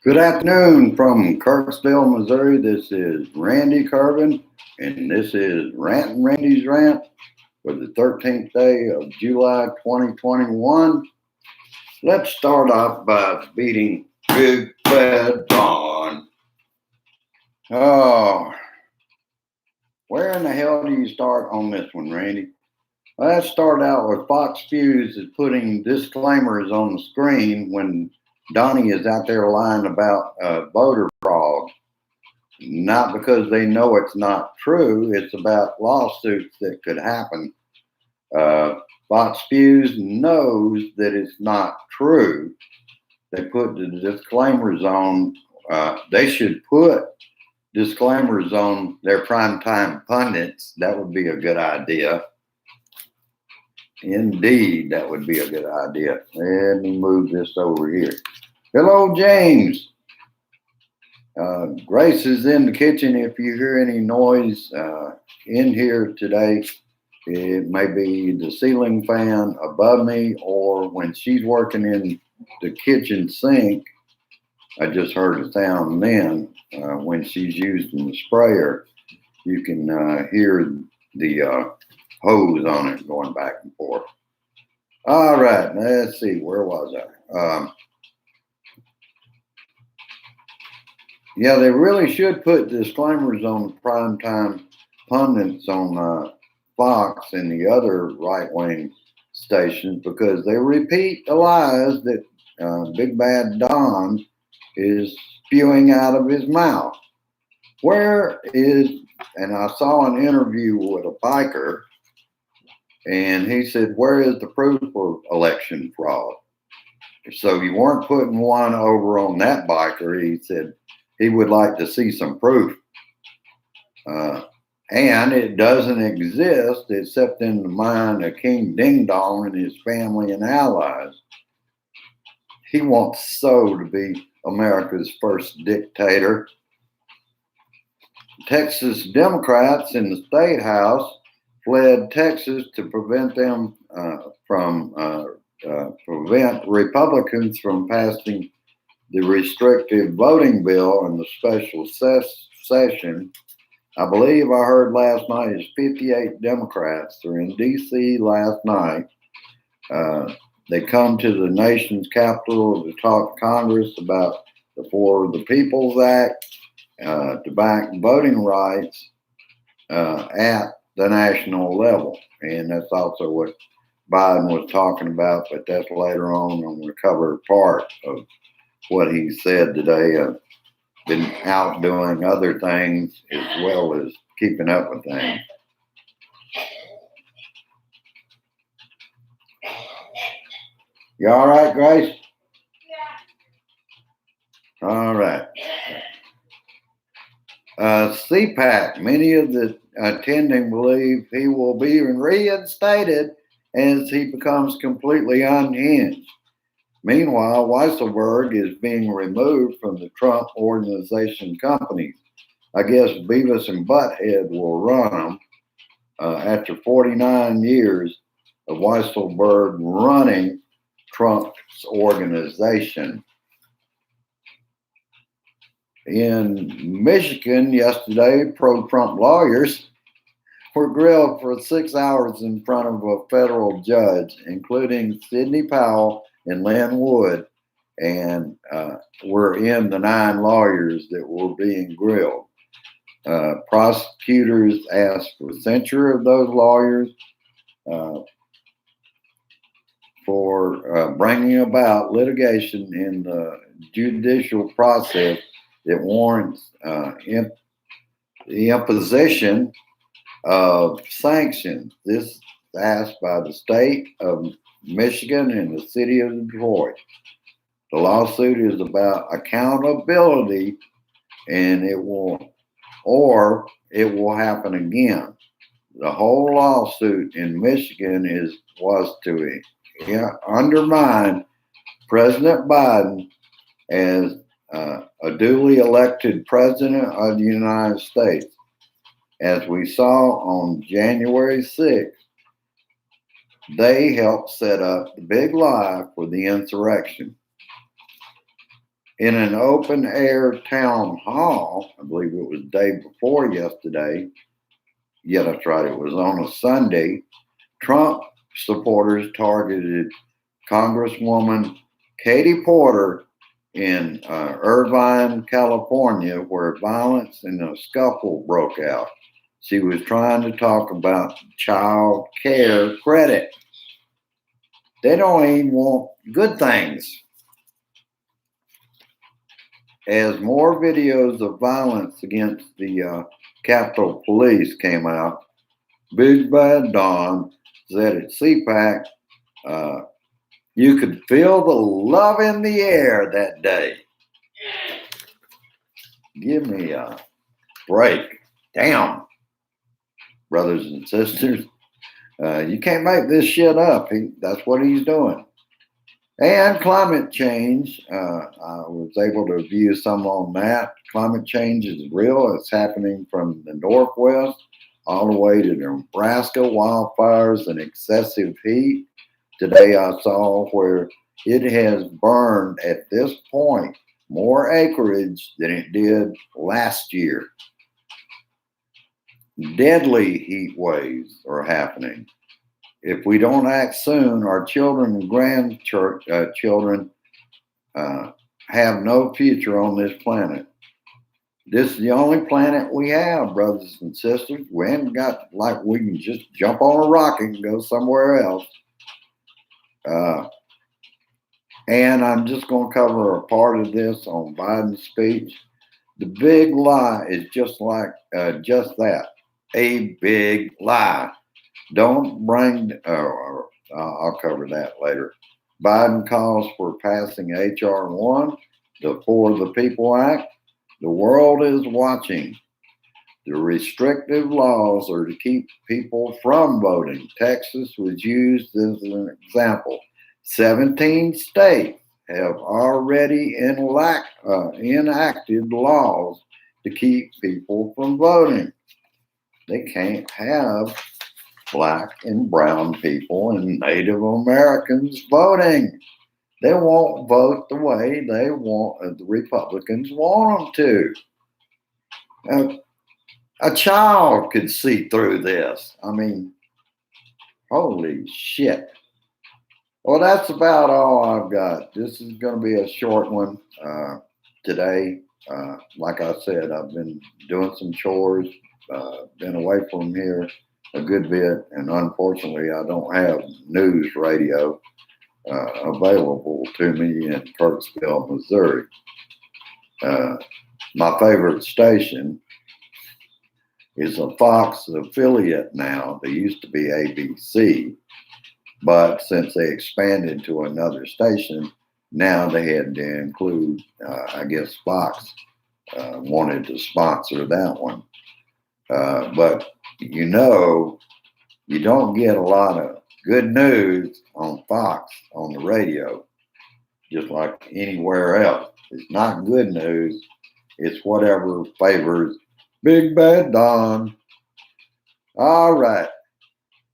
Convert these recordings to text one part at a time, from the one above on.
Good afternoon from Kirksville, Missouri. This is Randy Kirby, and this is Randy's Rant for the 13th day of July 2021. Let's start off by beating Big Bad Don. Oh, where in the hell do you start on this one, Randy? Well, let's start out with Fox News is putting disclaimers on the screen when Donnie is out there lying about voter fraud. Not because they know it's not true, it's about lawsuits that could happen. Fox News knows that it's not true. They put the disclaimers on, they should put disclaimers on their primetime pundits. That would be a good idea. Indeed, that would be a good idea. Let me move this over here. Hello, James. Grace is in the kitchen. If you hear any noise in here today, it may be the ceiling fan above me, or when she's working in the kitchen sink, I just heard a sound then. When she's using the sprayer, you can hear the hose on it going back and forth. All right, let's see, where was I? Yeah, they really should put disclaimers on the primetime pundits on Fox and the other right-wing stations, because they repeat the lies that Big Bad Don is spewing out of his mouth. And I saw an interview with a biker, and he said, where is the proof of election fraud? So you weren't putting one over on that biker. He said he would like to see some proof. And it doesn't exist except in the mind of King Ding Dong and his family and allies. He wants so to be America's first dictator. Texas Democrats in the state house fled Texas to prevent Republicans from passing the restrictive voting bill in the special session. I believe I heard last night is 58 Democrats are in D.C. last night. They come to the nation's capital to talk to Congress about the For the People's Act to back voting rights at the national level. And that's also what Biden was talking about, but that's later on the cover part of what he said today. Been out doing other things as well as keeping up with things. You all right, Grace? Yeah. All right. CPAC, many of the attending believe he will be reinstated as he becomes completely unhinged. Meanwhile, Weisselberg is being removed from the Trump Organization companies. I guess Beavis and Butthead will run them after 49 years of Weisselberg running Trump's organization. In Michigan yesterday, pro-Trump lawyers were grilled for 6 hours in front of a federal judge, including Sidney Powell and Lynn Wood, and were in the 9 lawyers that were being grilled. Prosecutors asked for censure of those lawyers for bringing about litigation in the judicial process that warrants the imposition of sanctions. This is asked by the state of Michigan and the city of Detroit. The lawsuit is about accountability, and it will happen again. The whole lawsuit in Michigan was to undermine President Biden as a duly elected president of the United States. As we saw on January 6th, they helped set up the big lie for the insurrection. in an open air town hall. I believe it was the day before yesterday. Yeah, that's right. It was on a Sunday. Trump supporters targeted Congresswoman Katie Porter in Irvine, California, where violence and a scuffle broke out. She was trying to talk about child care credit. They don't even want good things. As more videos of violence against the Capitol Police came out, Big Bad Don said at CPAC, you could feel the love in the air that day. Give me a break. Damn, brothers and sisters. You can't make this shit up. That's what he's doing. And climate change, I was able to view some on that. Climate change is real. It's happening from the Northwest all the way to Nebraska, wildfires and excessive heat. Today I saw where it has burned at this point more acreage than it did last year. Deadly heat waves are happening. If we don't act soon, our children and grandchildren have no future on this planet. This is the only planet we have, brothers and sisters. We haven't got like we can just jump on a rocket and go somewhere else. And I'm just going to cover a part of this on Biden's speech. The big lie is just that, a big lie. Don't bring, I'll cover that later. Biden calls for passing H.R. 1, the For the People Act. The world is watching. The restrictive laws are to keep people from voting. Texas was used as an example. 17 states have already enacted laws to keep people from voting. They can't have Black and brown people and Native Americans voting. They won't vote the way they want, the Republicans want them to. A child could see through this. I mean, holy shit. Well, that's about all I've got. This is going to be a short one today. Like I said, I've been doing some chores, been away from here a good bit, and unfortunately, I don't have news radio available to me in Kirksville, Missouri. My favorite station is a Fox affiliate now. They used to be ABC, but since they expanded to another station, now they had to include, I guess Fox wanted to sponsor that one. But you don't get a lot of good news on Fox on the radio, just like anywhere else. It's not good news. It's whatever favors Big Bad Don. All right.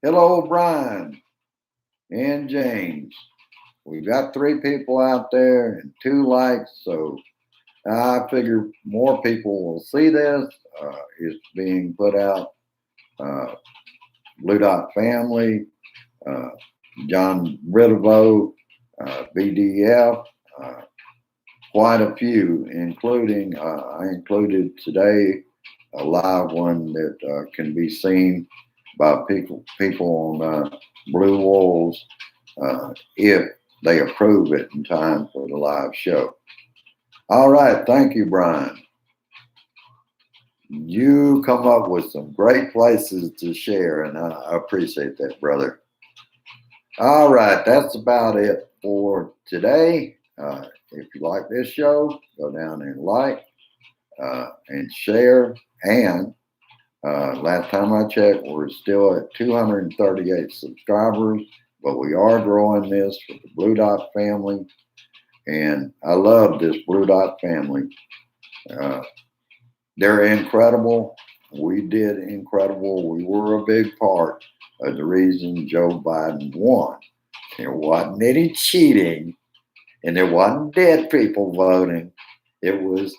Hello, Brian and James. We've got 3 people out there and 2 likes, so I figure more people will see this. It's being put out. Blue Dot Family, John Ridevo, BDF, quite a few, including, I included today a live one that can be seen by people on Blue Wolves if they approve it in time for the live show. All right, thank you, Brian. You come up with some great places to share, and I appreciate that, brother. All right, that's about it for today. If you like this show, go down and like and share. And last time I checked, we're still at 238 subscribers, but we are growing this for the Blue Dot family. And I love this Blue Dot family. They're incredible. We did incredible. We were a big part of the reason Joe Biden won. There wasn't any cheating. And there wasn't dead people voting. It was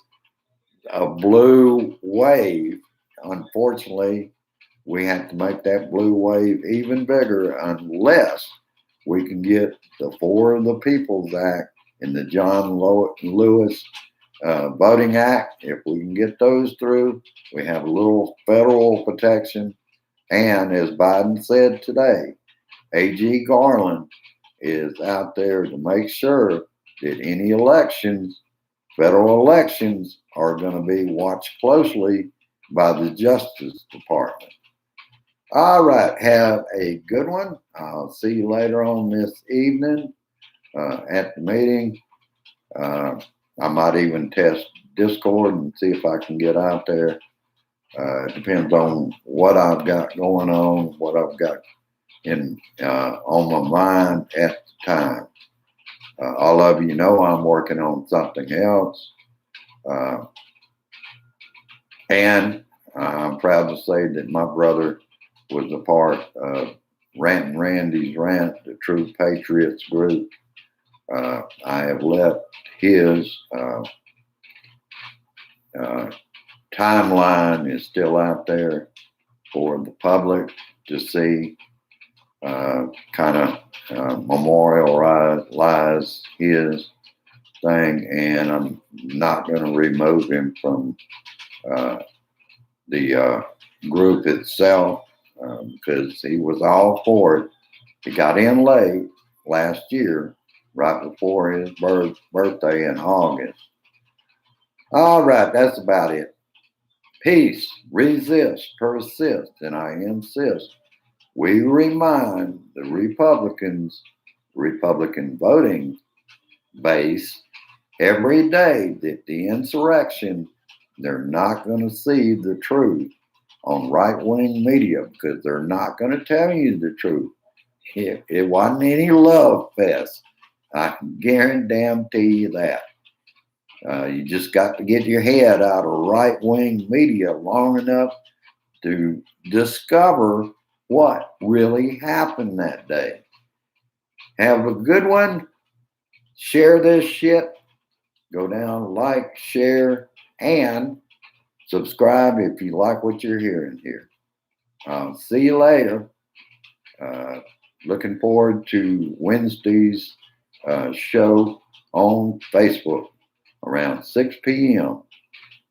a blue wave. Unfortunately, we have to make that blue wave even bigger unless we can get the Four of the People's Act and the John Lewis Voting Act. If we can get those through, we have a little federal protection. And as Biden said today, A.G. Garland is out there to make sure that any elections, federal elections, are going to be watched closely by the Justice Department. All right, have a good one. I'll see you later on this evening at the meeting. I might even test Discord and see if I can get out there. It depends on what I've got going on, what I've got in on my mind at the time. All of you know I'm working on something else. And I'm proud to say that my brother was a part of Rantin Randy's Rant, the True Patriots group. I have left his timeline is still out there for the public to see, kind of memorialize his thing, and I'm not going to remove him from the group itself because he was all for it. He got in late last year, right before his birthday in August. All right, that's about it. Peace, resist, persist, and I insist. We remind the Republican voting base every day that the insurrection, they're not going to see the truth on right-wing media because they're not going to tell you the truth. It wasn't any love fest. I can guarantee you that. You just got to get your head out of right-wing media long enough to discover what really happened that day. Have a good one. Share this shit. Go down, like, share, and subscribe if you like what you're hearing here. I'll see you later. Looking forward to Wednesday's show on Facebook around 6 p.m.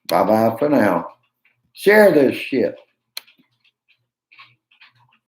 Bye-bye for now. Share this shit.